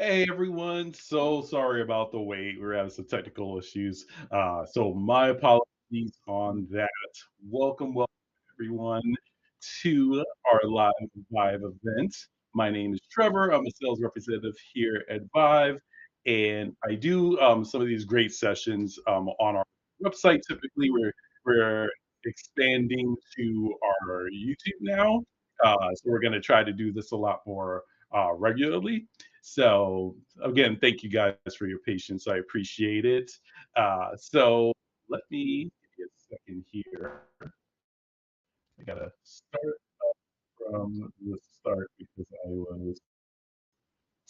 Hey everyone, so sorry about the wait. We're having some technical issues. So my apologies on that. Welcome everyone to our live Vive event. My name is Trevor. I'm a sales representative here at Vive, and I do some of these great sessions on our website. Typically, we're expanding to our YouTube now, so we're going to try to do this a lot more regularly. So again, thank you guys for your patience. I appreciate it. So let me give you a second here. I gotta start from the start because I was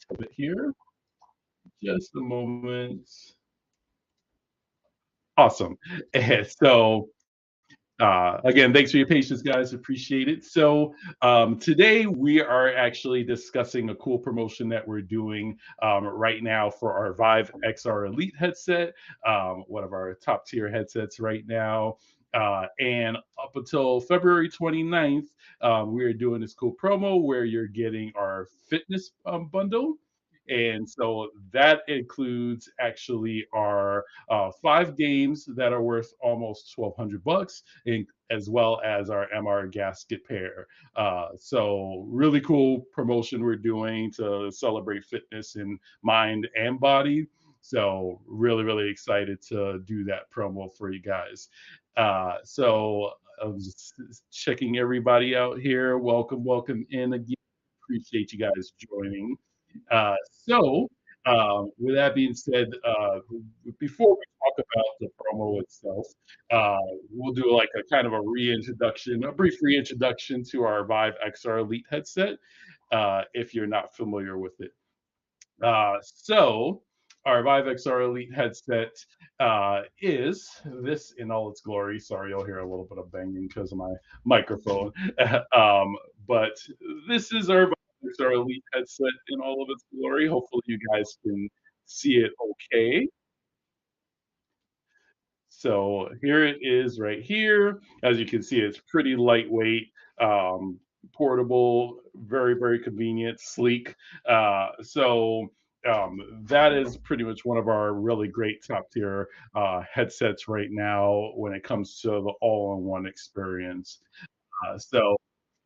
a bit here. Just a moment. Awesome. And so again, thanks for your patience, guys. Appreciate it. So, today we are actually discussing a cool promotion that we're doing right now for our Vive XR Elite headset, one of our top tier headsets right now. And up until February 29th, we are doing this cool promo where you're getting our fitness bundle. And so that includes actually our 5 games that are worth almost 1,200 bucks, as well as our MR gasket pair. So really cool promotion we're doing to celebrate fitness in mind and body. So really excited to do that promo for you guys. So I'm just checking everybody out here. Welcome in again. Appreciate you guys joining. With that being said, before we talk about the promo itself, uh, we'll do like a kind of a reintroduction, a brief reintroduction to our Vive XR Elite headset, if you're not familiar with it. Our Vive XR Elite headset is this in all its glory. Sorry, you'll hear a little bit of banging because of my microphone. um, but this is our Vive XR Elite headset in all of its glory. Hopefully, you guys can see it okay. So here it is right here. As you can see, it's pretty lightweight, um, portable, very convenient, sleek. That is pretty much one of our really great top tier headsets right now when it comes to the all-in-one experience. Uh, so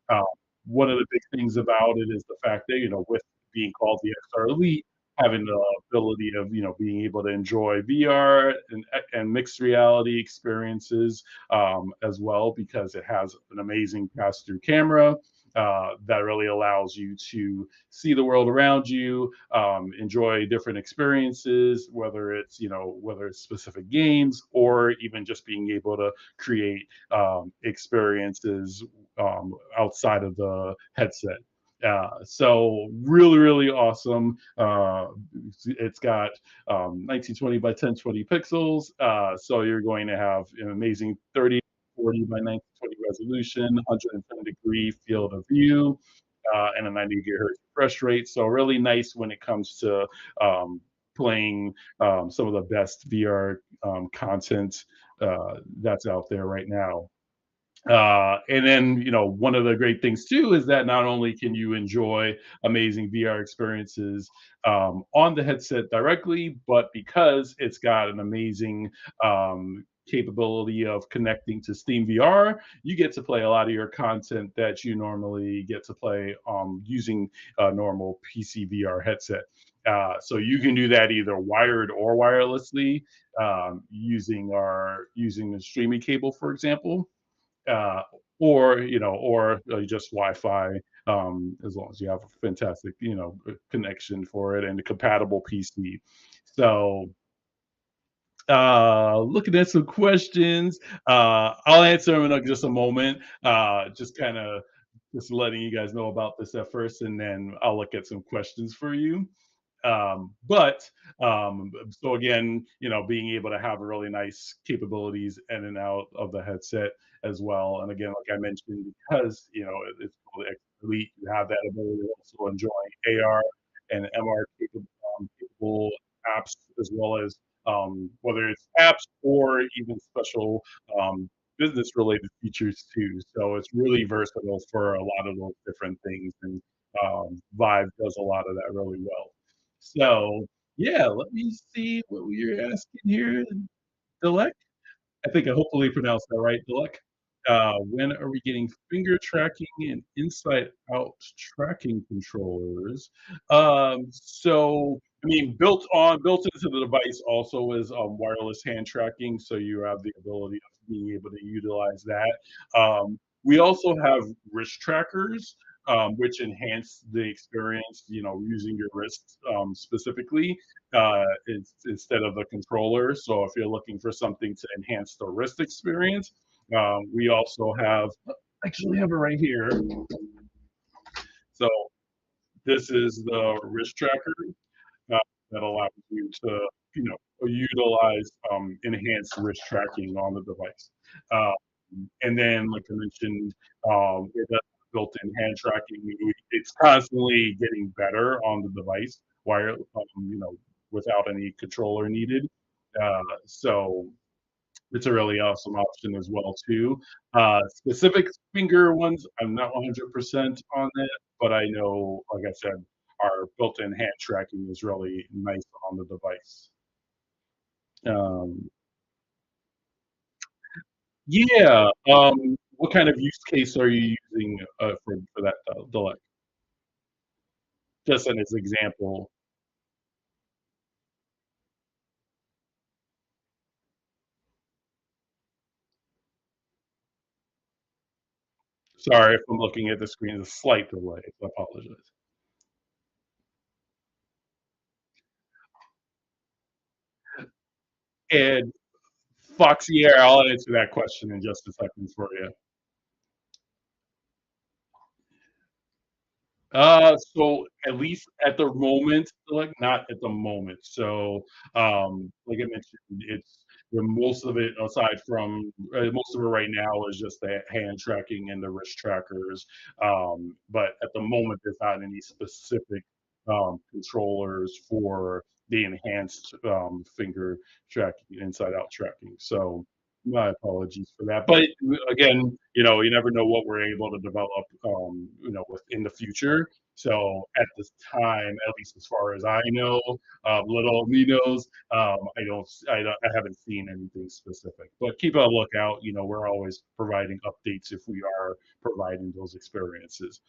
uh, One of the big things about it is the fact that, with being called the XR Elite, having the ability of, being able to enjoy VR and mixed reality experiences as well, because it has an amazing pass through camera. That really allows you to see the world around you, enjoy different experiences, whether it's specific games or even just being able to create experiences outside of the headset. So really awesome. It's got 1920 by 1020 pixels. So you're going to have an amazing 3040 by 1920 resolution, 110-degree field of view, and a 90 gigahertz refresh rate. So really nice when it comes to playing some of the best VR content that's out there right now. And then, one of the great things too is that not only can you enjoy amazing VR experiences on the headset directly, but because it's got an amazing capability of connecting to Steam VR, you get to play a lot of your content that you normally get to play using a normal PC VR headset. So you can do that either wired or wirelessly using a streaming cable, for example, uh, or just Wi-Fi, as long as you have a fantastic, connection for it and a compatible PC. So, looking at some questions, I'll answer them in just a moment. Just kind of just letting you guys know about this at first, and then I'll look at some questions for you. But so again, being able to have really nice capabilities in and out of the headset as well. And again, like I mentioned, because it's called Elite, you have that ability to also enjoy AR and MR capable apps, as well as whether it's apps or even special business related features too. So it's really versatile for a lot of those different things, and Vive does a lot of that really well. So, yeah, let me see what you're asking here. Delect? I think I hopefully pronounced that right, Dilek. When are we getting finger tracking and inside out tracking controllers? I mean, built into the device also is, wireless hand tracking, so you have the ability of being able to utilize that. We also have wrist trackers, which enhance the experience, using your wrist, specifically instead of the controller. So if you're looking for something to enhance the wrist experience, we also have actually have it right here. So this is the wrist tracker uh, that allows you to utilize enhanced wrist tracking on the device. And then, like I mentioned, it has built-in hand tracking. It's constantly getting better on the device, without any controller needed. So it's a really awesome option as well too. Specific finger ones, I'm not 100% on it, but I know, like I said, our built-in hand tracking is really nice on the device. Um, yeah. What kind of use case are you using for that delay? Just as an example. Sorry if I'm looking at the screen. There's a slight delay. So I apologize. And Foxy Air, I'll answer that question in just a second for you. So at least at the moment, like not at the moment. So, like I mentioned, it's most of it aside from most of it right now is just the hand tracking and the wrist trackers. But at the moment, there's not any specific controllers for the enhanced finger tracking, inside out tracking. So my apologies for that. But again, you never know what we're able to develop, within the future. So at this time, at least as far as I know, little me knows, I haven't seen anything specific. But keep a lookout. We're always providing updates if we are providing those experiences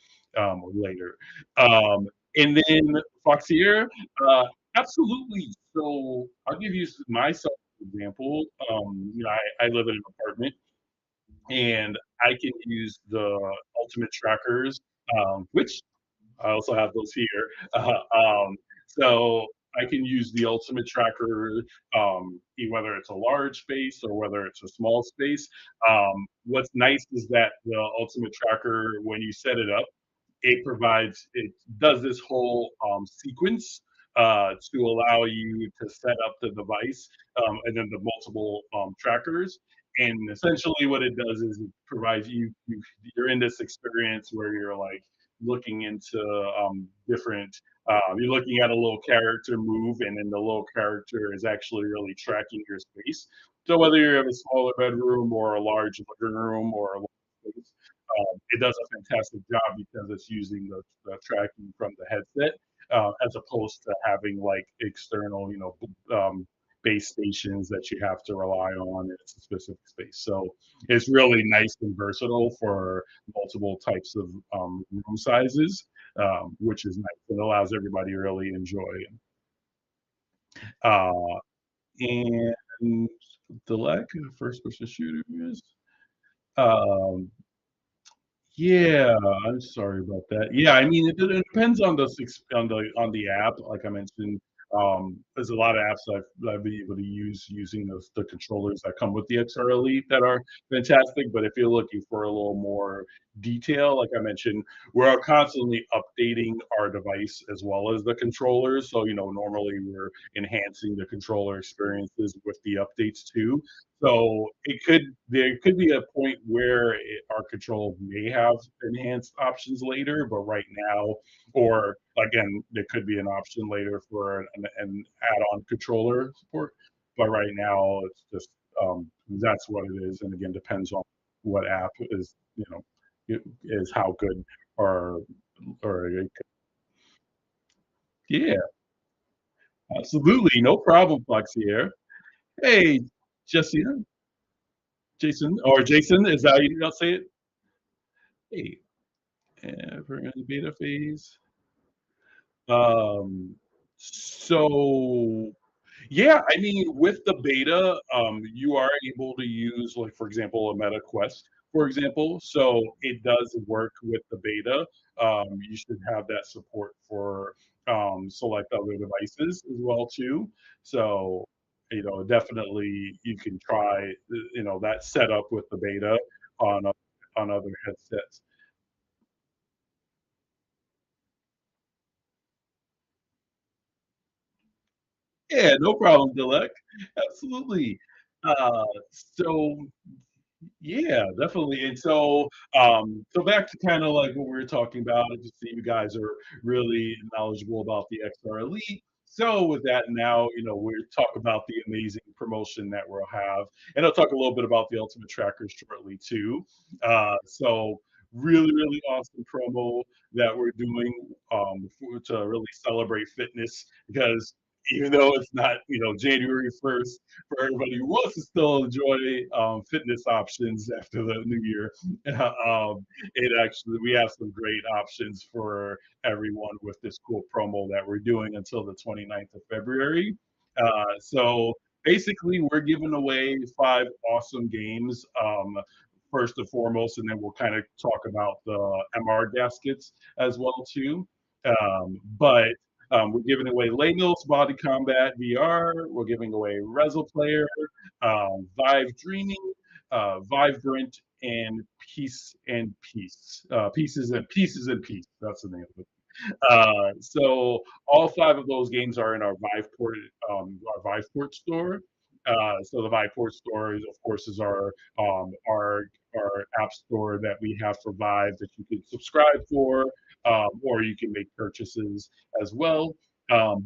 later. And then Foxier, uh, absolutely. So I'll give you myself an example. I live in an apartment and I can use the ultimate trackers, which I also have those here. So I can use the ultimate tracker, whether it's a large space or whether it's a small space. What's nice is that the ultimate tracker, when you set it up, it does this whole sequence to allow you to set up the device and then the multiple trackers. And essentially, what it does is it provides you're in this experience where you're like looking into different. You're looking at a little character move, and then the little character is actually really tracking your space. So whether you have a smaller bedroom or a large living room or a large space, it does a fantastic job because it's using the tracking from the headset as opposed to having like external, base stations that you have to rely on in a specific space. So it's really nice and versatile for multiple types of room sizes, which is nice. It allows everybody to really enjoy. Uh, and the lack of first person shooters. Um, Yeah, I'm sorry about that. Yeah, I mean, it depends on the app. Like I mentioned, there's a lot of apps that I've been able to use using the controllers that come with the XR Elite that are fantastic. But if you're looking for a little more detail, like I mentioned, we're constantly updating our device as well as the controllers. So, normally we're enhancing the controller experiences with the updates too. So there could be a point where our control may have enhanced options later, but right now, or again, there could be an option later for an add-on controller support. But right now, it's just that's what it is, and again, depends on what app is is how good or yeah. Absolutely, no problem, Foxier. Hey, Jesse, Jason, or Jason, is that how you say it? Hey, we're in the beta phase. Um, so yeah, I mean, with the beta, you are able to use, like, for example, a Meta Quest, for example. So it does work with the beta. You should have that support for select other devices as well too. So definitely you can try that setup with the beta on on other headsets. Yeah, no problem, Dilek. Absolutely. Uh, so yeah, definitely. And so back to kind of like what we were talking about. I just see you guys are really knowledgeable about the XR Elite. So with that, now we'll talk about the amazing promotion that we'll have, and I'll talk a little bit about the Ultimate Trackers shortly too. So really awesome promo that we're doing to really celebrate fitness because even though it's not January 1st for everybody who wants to still enjoy fitness options after the new year. It actually we have some great options for everyone with this cool promo that we're doing until the 29th of February. So basically, we're giving away 5 awesome games. First and foremost, and then we'll kind of talk about the MR gaskets as well too. But we're giving away Mills Bodycombat VR. We're giving away Rezzil Player, VIVE Dreaming, Vivebrant, and Pieces and Peace. That's the name of it. So all 5 of those games are in our Viveport store. So the Viveport store, of course, is our app store that we have for Vive that you can subscribe for, or you can make purchases as well.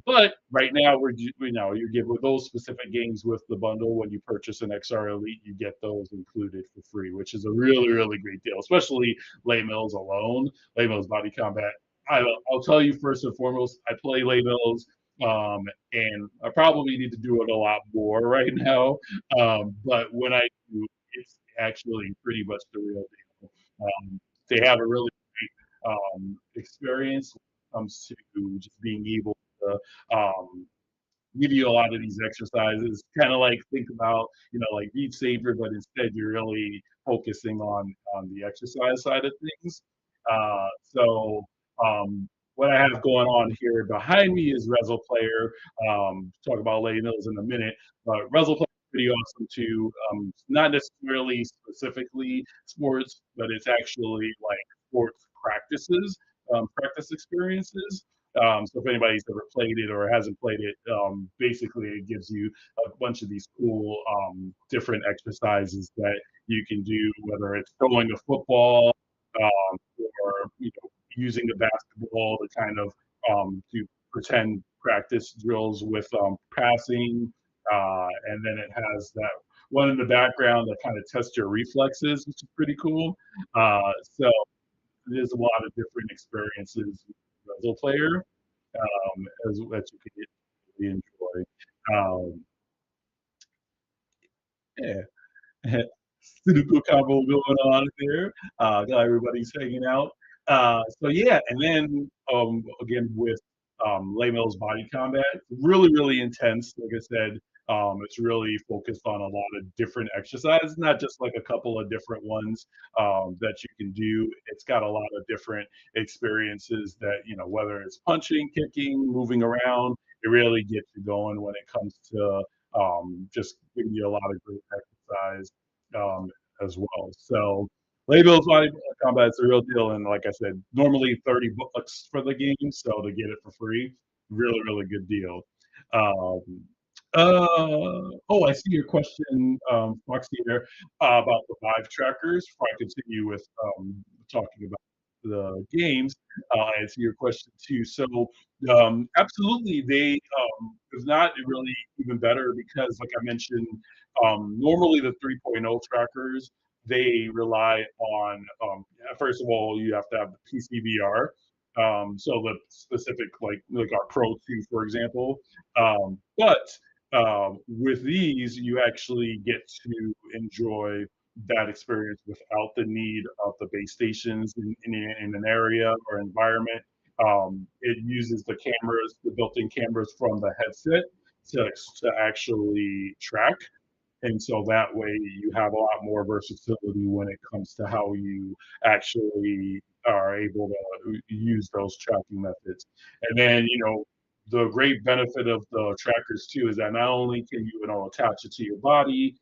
But right now, you get with those specific games with the bundle. When you purchase an XR Elite, you get those included for free, which is a really great deal, especially Les Mills alone. Les Mills Body Combat. I'll tell you first and foremost, I play Les Mills, and I probably need to do it a lot more right now. But when I do, it's actually pretty much the real deal. They have a really great experience when it comes to just being able to give you a lot of these exercises. Kind of like think about, like Beat Saber, but instead you're really focusing on the exercise side of things. So what I have going on here behind me is Rezzil Player. Talk about Lady Mills in a minute, but Rezzil Player is pretty awesome too. Not necessarily specifically sports, but it's actually like sports practice experiences. So if anybody's ever played it or hasn't played it, basically it gives you a bunch of these cool different exercises that you can do, whether it's throwing a football or using a basketball to kind of do pretend practice drills with passing, and then it has that one in the background that kind of tests your reflexes, which is pretty cool. So there's a lot of different experiences with Rezzil Player as that you can really enjoy. Yeah. Super cool combo going on there. Glad everybody's hanging out. So yeah, and then again with Les Mills Body Combat, really intense. Like I said, it's really focused on a lot of different exercises, not just like a couple of different ones that you can do. It's got a lot of different experiences that whether it's punching, kicking, moving around, it really gets you going when it comes to just giving you a lot of great exercise um, as well. So Labels Body Combat is a real deal, and like I said, normally $30 for the game, so to get it for free, really good deal. Um, oh, I see your question, Foxy, there about the Vive trackers. Before I continue with talking about the games, I see your question too. So, absolutely, they is not really even better because, like I mentioned, normally the 3.0 trackers they rely on first of all you have to have the PCVR So the specific like our Pro 2, for example. But with these, you actually get to enjoy that experience without the need of the base stations in an area or environment. It uses the cameras, the built-in cameras from the headset to, to actually track, and so that way you have a lot more versatility when it comes to how you actually are able to use those tracking methods. And then, the great benefit of the trackers too is that not only can you, attach it to your body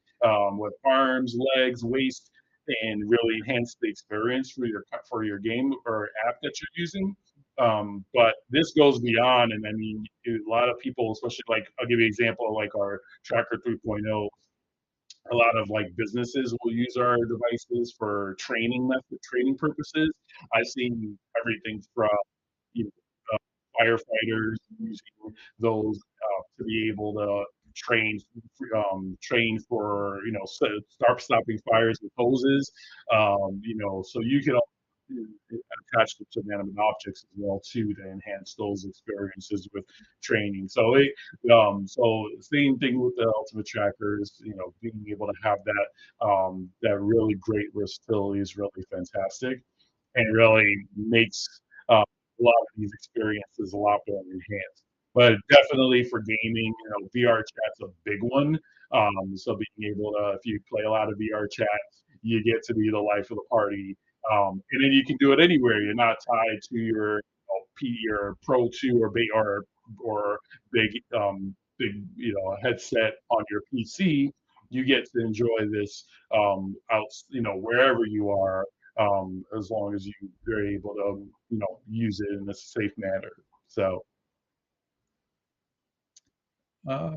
with arms, legs, waist, and really enhance the experience for your game or app that you're using. But this goes beyond, and I mean, a lot of people, especially like I'll give you an example of like our Tracker 3.0. A lot of like businesses will use our devices for training purposes. I've seen everything from you know, firefighters using those to be able to train train for start stopping fires with hoses. So you can attach them to inanimate objects as well too to enhance those experiences with training. So same thing with the ultimate trackers. Being able to have that really great versatility is really fantastic, and really makes a lot of these experiences a lot more enhanced. But definitely for gaming, VR chat's a big one. So being able to, if you play a lot of VR chat, you get to be the life of the party. And then you can do it anywhere. You're not tied to your Pro 2 or big headset on your PC. You get to enjoy this wherever you are, as long as you're able to use it in a safe manner. So, uh,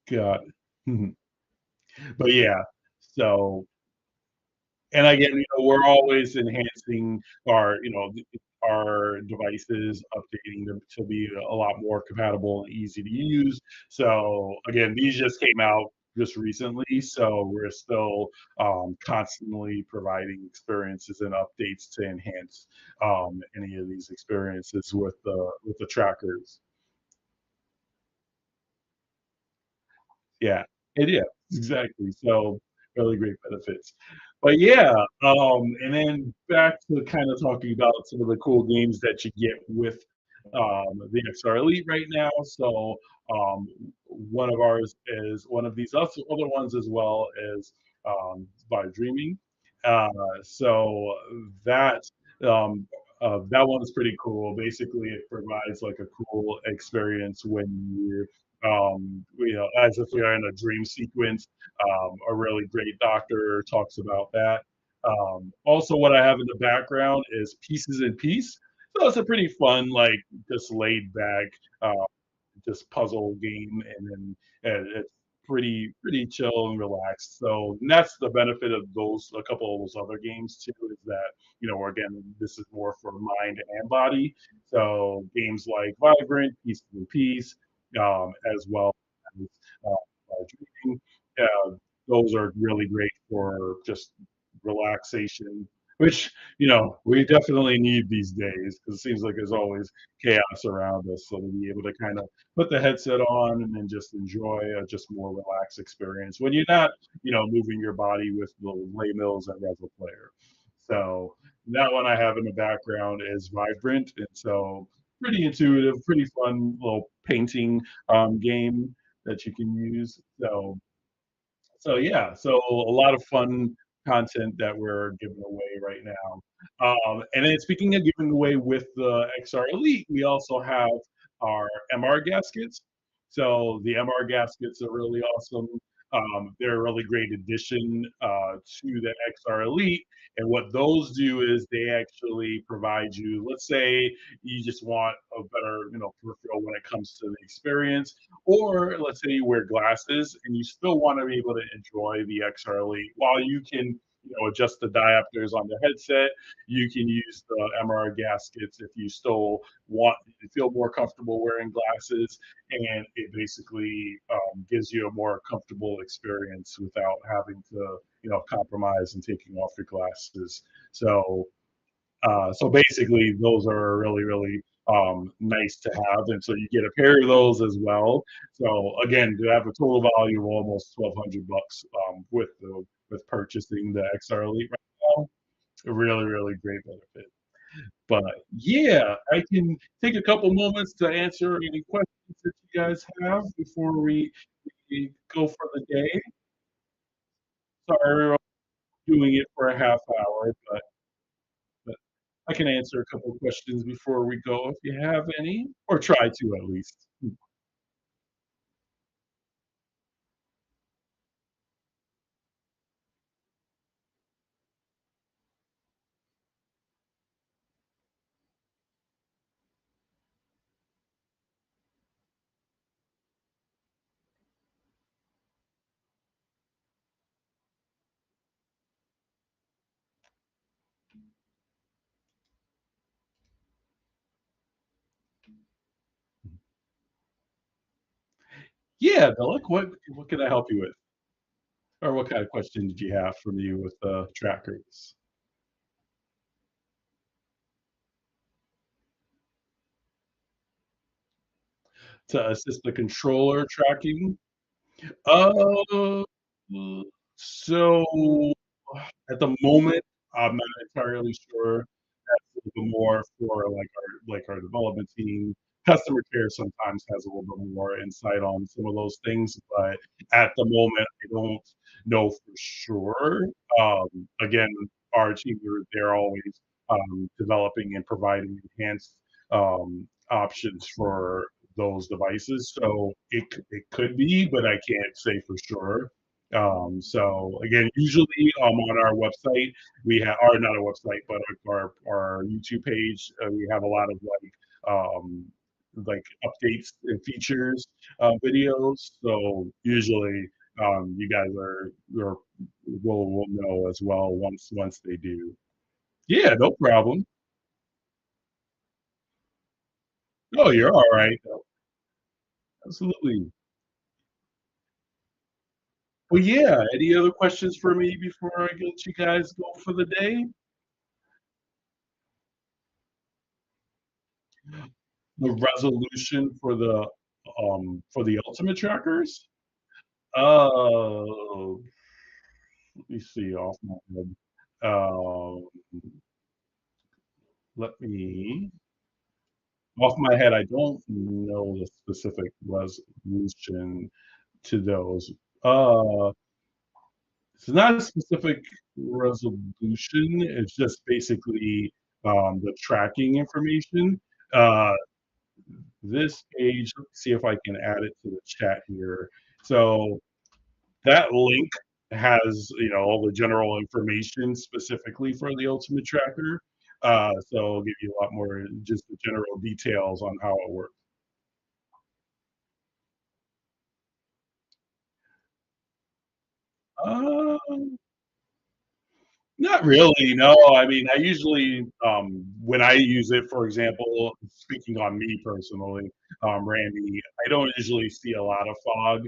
God, but yeah. So, and again, we're always enhancing our devices, updating them to be a lot more compatible and easy to use. So again, these just came out just recently, so we're still constantly providing experiences and updates to enhance any of these experiences with the trackers. Yeah, it is, exactly. So, really great benefits. But yeah, and then back to kind of talking about some of the cool games that you get with the XR Elite right now. So, um, one of these other ones as well is VIVE Dreaming. Uh, so that um, that one is pretty cool. Basically, it provides like a cool experience when as if we are in a dream sequence. A really great doctor talks about that. Also, what I have in the background is Pieces in Peace. So it's a pretty fun, like just laid back, uh, just puzzle game, and it's pretty chill and relaxed. So and that's the benefit of those a couple of those other games too, is that again this is more for mind and body. So games like Vibrant, Pieces and Peace, as well as Dreaming, uh, those are really great for just relaxation, which we definitely need these days because it seems like there's always chaos around us. So to be able to kind of put the headset on and then just enjoy a just more relaxed experience when you're not, moving your body with the lay mills and Rezzil Player. So that one I have in the background is Vibrant, and so pretty intuitive, pretty fun little painting game that you can use. So yeah, so a lot of fun content that we're giving away right now. And then speaking of giving away with the XR Elite, we also have our MR gaskets. So the MR gaskets are really awesome. They're a really great addition to the XR Elite. And what those do is they actually provide you, let's say you just want a better, peripheral when it comes to the experience, or let's say you wear glasses and you still want to be able to enjoy the XR Elite while you can, adjust the diopters on the headset. You can use the MR gaskets if you still want to feel more comfortable wearing glasses, and it basically gives you a more comfortable experience without having to, compromise and taking off your glasses. So basically, those are really, really nice to have, and so you get a pair of those as well. So again, to have a total value of almost 1,200 bucks with purchasing the XR Elite right now, a really, really great benefit. But yeah, I can take a couple moments to answer any questions that you guys have before we go for the day. Sorry, I'm doing it for a half hour, but I can answer a couple questions before we go if you have any, or try to at least. Yeah, Billick, what can I help you with? Or what kind of question did you have for me with the trackers? To assist the controller tracking? Uh, so at the moment, I'm not entirely sure. That's a little more for like our development team. Customer care sometimes has a little bit more insight on some of those things, but at the moment, I don't know for sure. Again, our team, they're always developing and providing enhanced options for those devices. So it could be, but I can't say for sure. So again, usually on our website, we have, or not our website, but our YouTube page, we have a lot of like updates and features videos. So usually you guys will know as well once they do. Yeah, no problem. Oh, you're all right. Absolutely. Well, yeah. Any other questions for me before I let you guys go for the day? The resolution for the ultimate trackers? Oh, let me see off my head. Um, let me off my head, I don't know the specific resolution to those. Uh, it's not a specific resolution. It's just basically the tracking information. Uh, this page, let's see if I can add it to the chat here. So that link has, all the general information specifically for the Ultimate Tracker. So it'll give you a lot more just the general details on how it works. Um, Not really, no. I mean, I usually, when I use it, for example, speaking on me personally, Randy, I don't usually see a lot of fog.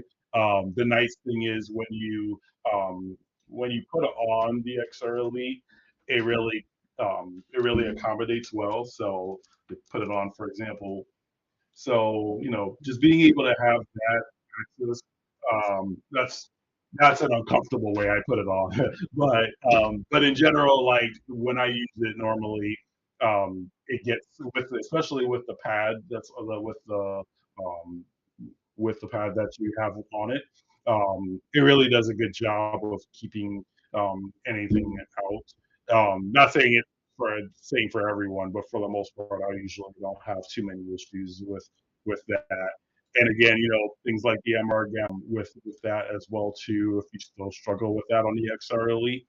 The nice thing is when you put it on the XR Elite, it really accommodates well. So you put it on, for example, so, just being able to have that access, that's an uncomfortable way I put it on. But in general, like when I use it normally, it gets especially um, with the pad that you have on it. It really does a good job of keeping anything out. Not saying it saying for everyone, but for the most part, I usually don't have too many issues with that. And again, things like the MR gam with that as well too. If you still struggle with that on the XR Elite,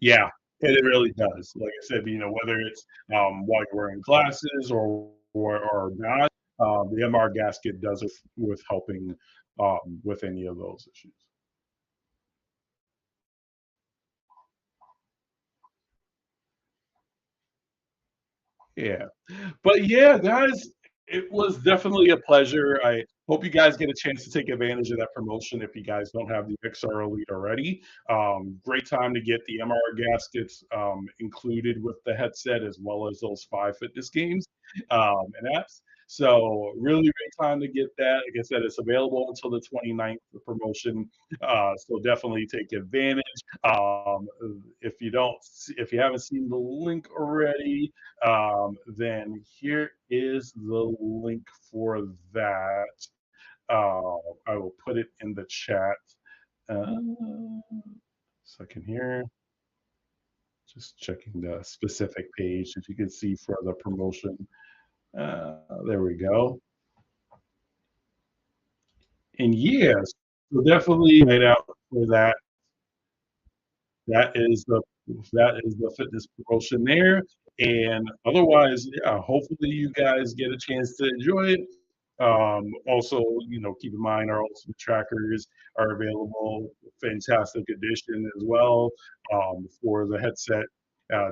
yeah, and it really does. Like I said, whether it's while you're wearing glasses or not, the MR gasket does it with helping with any of those issues. Yeah. But yeah, guys, it was definitely a pleasure. I hope you guys get a chance to take advantage of that promotion if you guys don't have the XR Elite already. Great time to get the MR gaskets included with the headset as well as those five fitness games and apps. So really great time to get that. Like I said, it's available until the 29th, the promotion. So definitely take advantage. If you don't, if you haven't seen the link already, then here is the link for that. I will put it in the chat. Uh, Second here, just checking the specific page if you can see for the promotion. There we go. And yes, so definitely right out for that. That is the that is the fitness promotion there. And otherwise, yeah, hopefully you guys get a chance to enjoy it. Also, keep in mind our ultimate trackers are available. Fantastic addition as well for the headset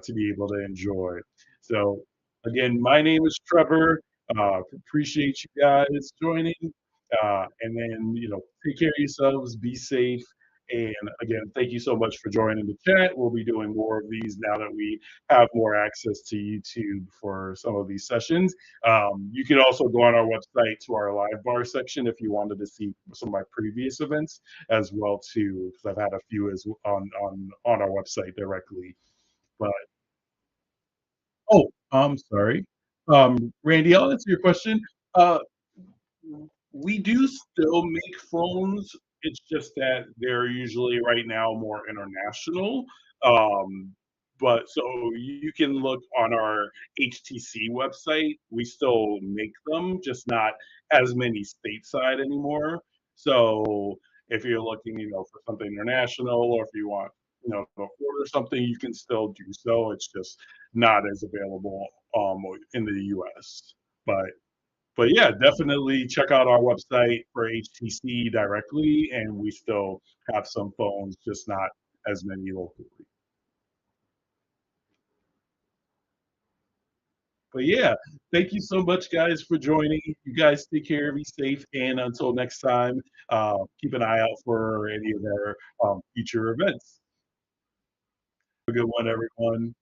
to be able to enjoy. So, again, my name is Trevor. Appreciate you guys joining. And then, take care of yourselves, be safe. And again, thank you so much for joining the chat. We'll be doing more of these now that we have more access to YouTube for some of these sessions. You can also go on our website to our live bar section if you wanted to see some of my previous events as well too, because I've had a few as on our website directly. But oh, I'm sorry, Randy, I'll answer your question. Uh, we do still make phones. It's just that they're usually right now more international. Um, but so you can look on our HTC website. We still make them, just not as many stateside anymore. So if you're looking, for something international, or if you want, to order something, you can still do so. It's just not as available in the US. But yeah, definitely check out our website for HTC directly, and we still have some phones, just not as many locally. But yeah, thank you so much, guys, for joining. You guys take care, be safe, and until next time, keep an eye out for any of our future events. Have a good one, everyone.